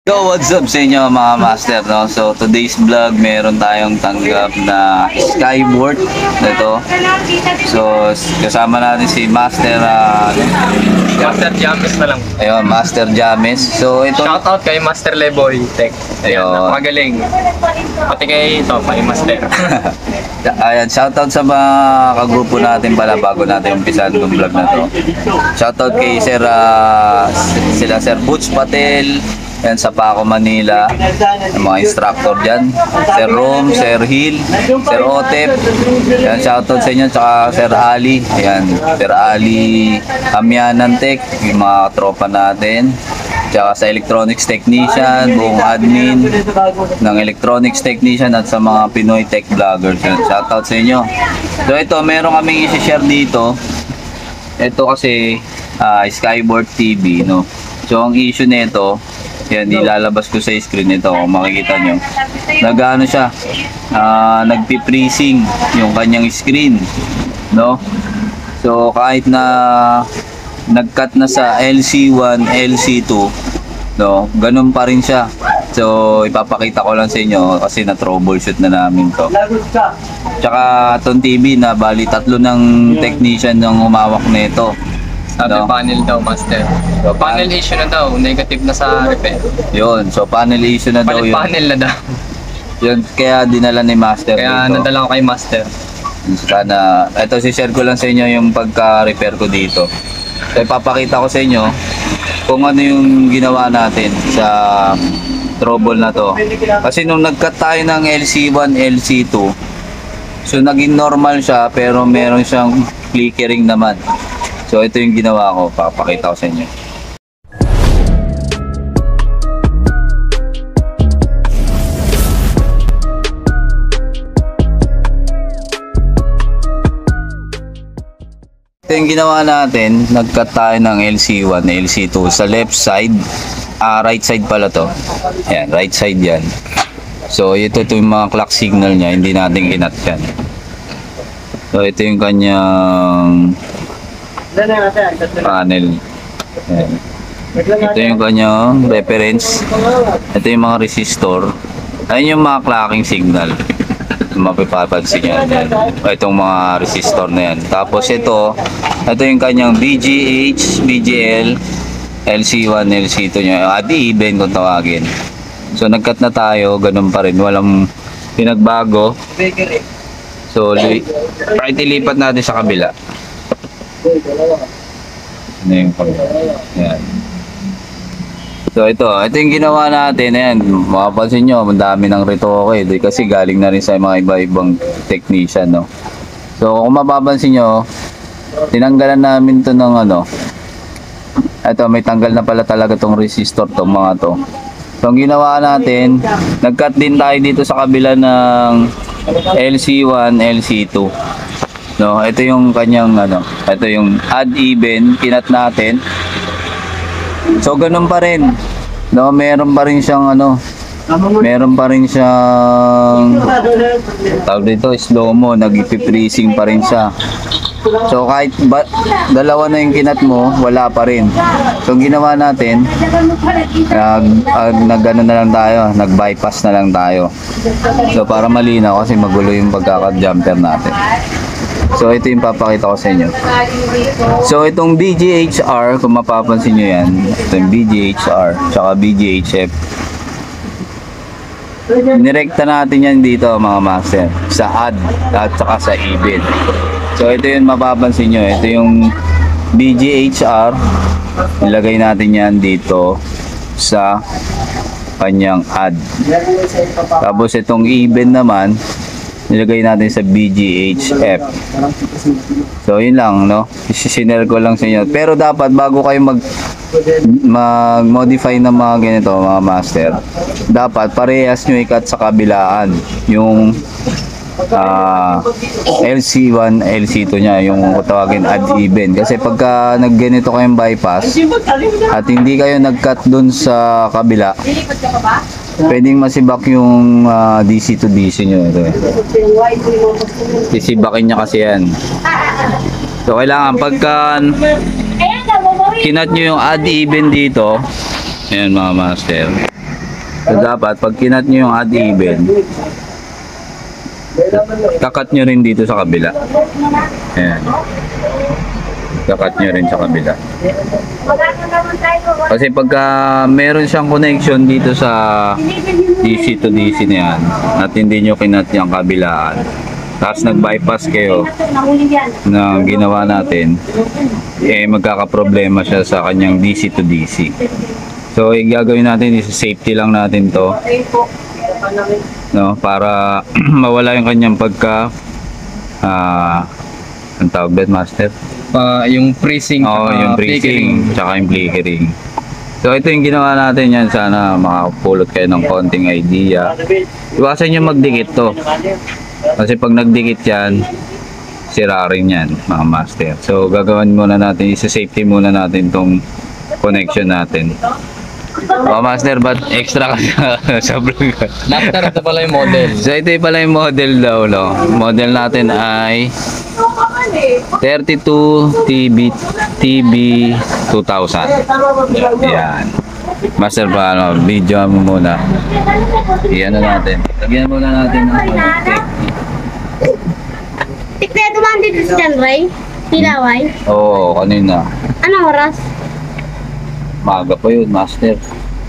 Yo, what's up sa inyo mga master, no? So, today's vlog, meron tayong tanggap na Skyboard nito. So, kasama natin si Master, Master James na lang. ayun, Master James. So, ito, Shoutout kay Master Leboy Tech. Ayan, Ayun. napakagaling. Pati kay kay Master. ayan, shoutout sa mga kagrupo natin pala bago natin umpisan itong vlog na to. Shoutout kay Sir, sila Sir Butch Patel, yan sa Paco, Manila, ang mga instructor dyan, Sir Rom, Sir Hill, Sir Otep, yan, shoutout sa inyo, tsaka Sir Ali, yan, Sir Ali Amyanan Tech, yung mga tropa natin, tsaka sa electronics technician, buong admin ng electronics technician at sa mga Pinoy tech vloggers, yan, shoutout sa inyo. So ito, meron kaming isi-share dito, ito kasi Skyboard TV, no? So ang issue nito, yan, ilalabas ko sa screen ito, kung makikita nyo. Nag-ano siya, nagpi-freezing yung kanyang screen, no? So, kahit na nag-cut na sa LC1, LC2, no? Ganun pa rin siya. So, ipapakita ko lang sa inyo kasi na-troubleshoot na namin to. Tsaka, itong TV na bali tatlo ng technician ng umawak nito. Sabi No? panel daw, Master. So, panel issue na daw. Negative na sa repair. Yun, so panel issue na daw Palit yun. panel na daw. Yun, kaya dinala ni Master Kaya dito. nadala ko kay Master. Sana, ito si-share ko lang sa inyo yung pagka-repair ko dito. So ipapakita ko sa inyo kung ano yung ginawa natin sa trouble na to. Kasi nung nag-cut tayo ng LC1, LC2, so naging normal siya pero meron siyang flickering naman. So ito yung ginawa ko, papakita ko sa inyo. Ito yung ginawa natin, nag-cut tayo ng LC1, LC2 sa left side, right side pala to. Ayan, right side yan. So ito yung mga clock signal niya, hindi natin kinat yan. So ito yung kanyang panel. Ayan. Ito yung kanyang reference. Ito yung mga resistor. Ayun yung mga clocking signal. Mapapansin yan. Itong mga resistor na yan. Tapos ito yung kanyang BGH, BGL, LC1, LC2 nya. Even kung tawagin. So nagkat na tayo, ganun pa rin. Walang pinagbago. So right, ilipat natin sa kabila. Ano yung kabila? Yan. So ito yung ginawa natin. Ayan, makapansin nyo, madami ng retoke kasi galing na rin sa mga iba-ibang technician, no? So kung mapapansin nyo, tinanggalan namin to ng ano, ito may tanggal na pala talaga tong resistor to, mga to. So ang ginawa natin, nag-cut din tayo dito sa kabila ng LC1, LC2. No, ito yung kanyang ano, ito yung add even kinat natin. So ganun pa rin. No, meron pa rin siyang ano, meron pa rin siyang tawag dito, slow mo, nag-freezing pa rin siya. So kahit dalawa na yung kinat mo, wala pa rin. So ginawa natin, nag-ano na lang tayo, nag-bypass na lang tayo. So para malinaw kasi magulo yung pagkaka-jumper natin. So ito yung papakita ko sa inyo. So itong BGHR, kung mapapansin nyo yan, ito yung BGHR tsaka BGHF, nirekta natin yan dito mga master, sa add at saka sa even. So ito yung mapapansin nyo, ito yung BGHR, ilagay natin yan dito sa kanyang add. Tapos itong even naman, nilagay natin sa BGHF. So yun lang, no? Isinare ko lang sa inyo. Pero dapat bago kayo mag-modify ng mga ganito, mga master, dapat parehas nyo ikat sa kabilaan yung LC1, LC2 nya, yung tawagin add even. Kasi pagka nagganito kayong bypass at hindi kayo nag-cut dun sa kabila, pwedeng masibak yung DC to DC nyo. Ito, sisibakin niya kasi yan. So kailangan pagka kinat nyo yung add even dito, ayan mga master, So dapat pag kinat nyo yung odd even, kakat nyo rin dito sa kabila. Ayan. Kakat nyo rin sa kabila. Kasi pagka meron siyang connection dito sa DC to DC na yan, at hindi nyo kinat yung kabilaan, tapos nag-bypass kayo na ginawa natin, eh magkakaproblema siya sa kanyang DC to DC. So, gagawin natin is safety lang natin to, no, para mawala yung kanyang pagka ang tawag ba, master? Yung freezing. Oo, yung freezing, tsaka yung flickering. So, ito yung ginawa natin yan. Sana makapulot kayo ng konting idea. Iwasan nyo magdikit to. Kasi pag nagdikit yan, sira rin yan, mga master. So, gagawin muna natin, isa-safety muna natin tong connection natin. Oh, master, but extra ka sa vlog. Master, ito pala yung model. So, ito yung pala yung model daw, no? Model natin ay 32 TB 2000. Yan. Master, paano? Video mo muna. Iyan na natin. Lagyan muna natin ng safety. Tikreto ba dito si John Ray? Pilaway? Oo, kanina. Anong oras? Maga pa yun, master.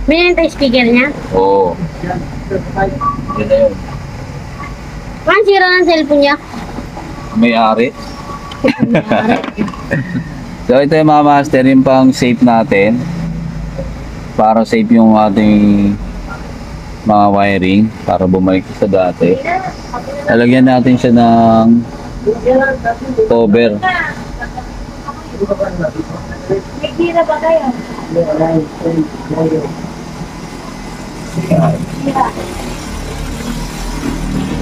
Binenta yung speaker niya? Oo. Yan na yun. Ang sira ng cellphone niya? May-ari. So ito yung mga master, yung pang safe natin. Para safe yung ating mga wiring. Para bumalik sa dati. Lalagyan natin siya ng cover. May gira ba kayo?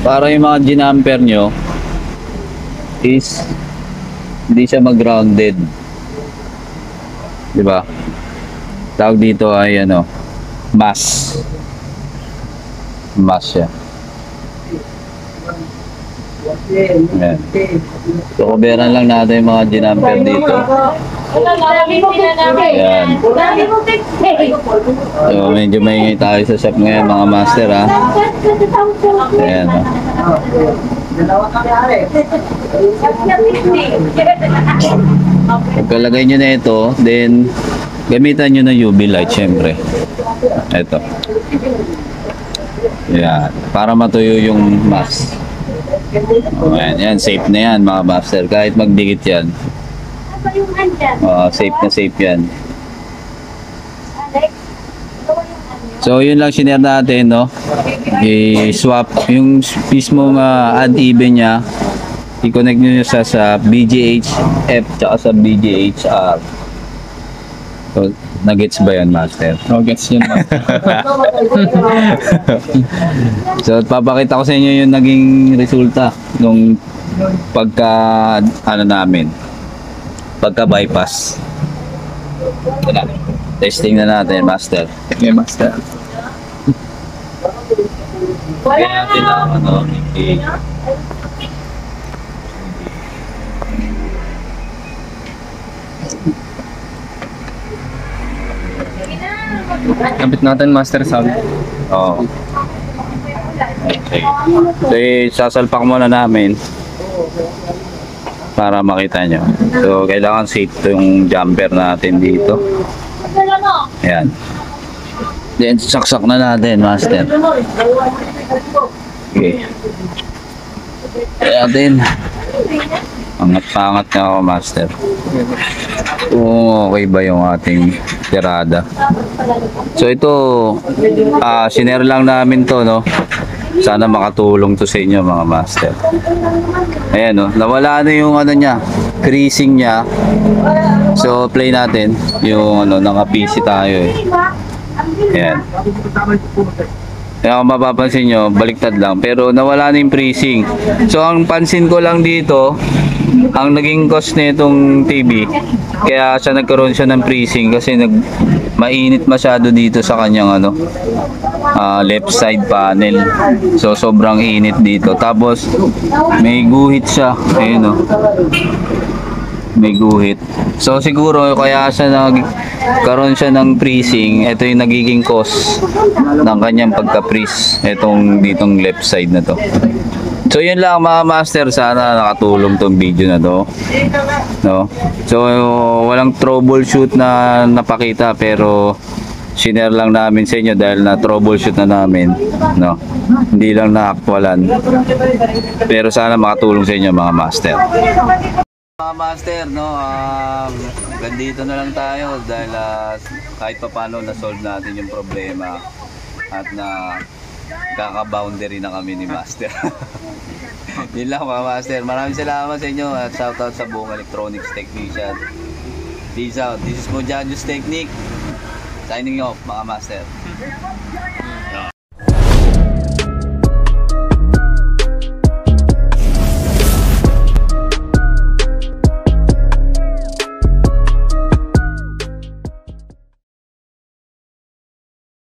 Para yung mga ginamper nyo is hindi siya mag-grounded. Diba? Tawag dito ay ano, mass. Mass siya. Ayan. So, kuberan lang natin yung mga ginamper dito. Ayan. So, medyo maingay tayo sa shop ngayon, mga master, ha. Ayan, ha. Pagkalagay nyo na ito, then gamitan nyo ng UV light, syempre. Ito. Ayan. Para matuyo yung mask. Ayan, yan, safe na yan, mga master. Kahit magdikit yan. Ano yung andyan? Safe na safe yan. Alex? So, yun lang sinare natin, no? I-swap yung mismong add even niya. I-connect nyo sa BGH F tsaka sa BGH R. So, nagets ba yan, master? No, gets yun, master. So, papakita ko sa inyo yung naging resulta nung pagka, namin, pagka bypass. Testing na natin, master. Okay, master. Lagyan natin ang Kapit natin, master, sabi. Oo. Okay. So, sasalpak muna namin para makita nyo. So, kailangan safe yung jumper natin dito. Ayan. Then, saksak na natin, master. Okay. Ayan. Angat-pangat na ako, master. Kung okay ba yung ating tirada. So, ito, sinare lang namin to, no? Sana makatulong to sa inyo, mga master. Ayan, no? Nawala na yung niya, creasing niya. So, play natin yung naka-PC tayo, eh. Ayan. Kaya kung mapapansin nyo, baliktad lang. Pero nawala na yung freezing. So, ang pansin ko lang dito, ang naging cause nitong TV, kaya siya nagkaroon siya ng freezing kasi mainit masyado dito sa kanyang left side panel. So, sobrang init dito. Tapos, may guhit siya. Ayun, may guhit. So, siguro, kaya siya nagkaroon siya ng freezing, ito yung nagiging cause ng kanyang pagka-freeze. Itong ditong left side na to. So yun lang mga master, sana nakatulong tong video na to. No? So walang troubleshoot na napakita, pero sinare lang namin sa inyo dahil na troubleshoot na namin, no? Hindi lang na-actualan. Pero sana makatulong sa inyo mga master. Mga master, no, ganito na lang tayo dahil kahit pa paano na-solve natin yung problema at na kaka-boundary na kami ni master. Yun lang mga master. Maraming salamat sa inyo at shoutout sa buong electronics technician. Peace out. This is Mojajo's Technique. Signing off mga master.